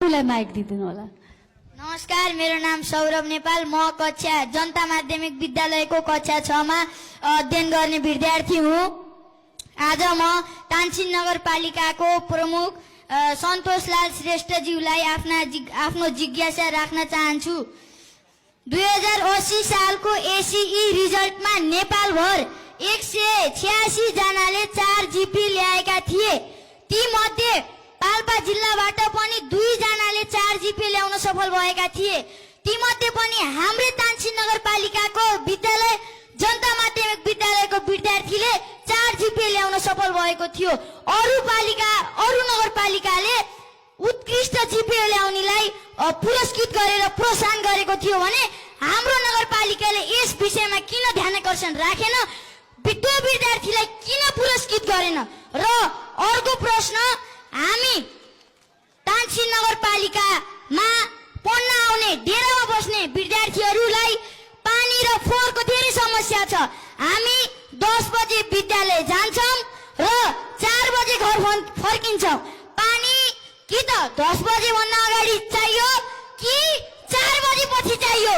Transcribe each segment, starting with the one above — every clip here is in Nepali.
आफूलाई माइक दिदिनु होला। नमस्कार, मेरो नाम सौरभ नेपाल। म कक्षा जनता माध्यमिक विद्यालयको कक्षा 6 मा अध्ययन गर्ने विद्यार्थी हुँ। आज म तानसिन नगरपालिकाको प्रमुख सन्तोषलाल श्रेष्ठज्यूलाई आफ्नो जिज्ञासा राख्न चाहन्छु। 2080 सालको एसीई रिजल्टमा नेपालभर 186 जनाले 4 जीपी ल्याएका थिए। ती मध्ये पाल्पा जिल्लाबाट पनि 2 जनाले 4 जीपी ल्याउन सफल भएका थिए। ती मध्ये पनि हाम्रै तानसिन नगरपालिकाको विद्यालय जनता माध्यमिक विद्यालयको विद्यार्थीले 4 जीपी ल्याउन सफल भएको थियो। अरू नगरपालिकाले उत्कृष्ट जीपी ल्याउनेलाई पुरस्कृत गरेर प्रोत्साहन गरेको थियो भने हाम्रो नगरपालिकाले यस विषयमा किन ध्यानाकर्षण राखेन, त्यो विद्यार्थीलाई किन पुरस्कृत गरेन? र अर्को प्रश्न, हामी तानसिन नगरपालिकामा पढ्न आउने डेरामा बस्ने विद्यार्थीहरूलाई पानी र फोहोरको धेरै समस्या छ। हामी 10 बजे विद्यालय जान्छौं र 4 बजे घर फर्किन्छौं। पानी कि त 10 बजे भन्दा अगाडि चाहियो कि 4 बजे पछि चाहियो।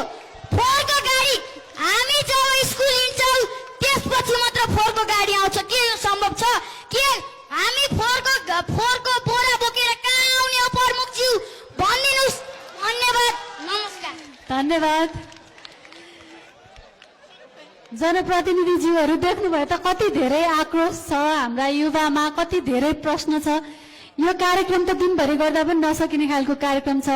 फोहोरको गाडी हामी जब स्कुल हिँड्छौं त्यसपछि मात्र फोहोरको गाडी आउँछ। के सम्भव छ? के हामी फोहोरको बोरा बोकेर कहाँ आउने हो प्रमुखज्यू? भनिदिनुस्। धन्यवाद, नमस्कार। धन्यवाद। जनप्रतिनिधिज्यूहरू देख्नुभयो त कति धेरै आक्रोश छ हाम्रा युवामा, कति धेरै प्रश्न छ। यो कार्यक्रम त दिनभरि गर्दा पनि नसकिने खालको कार्यक्रम छ।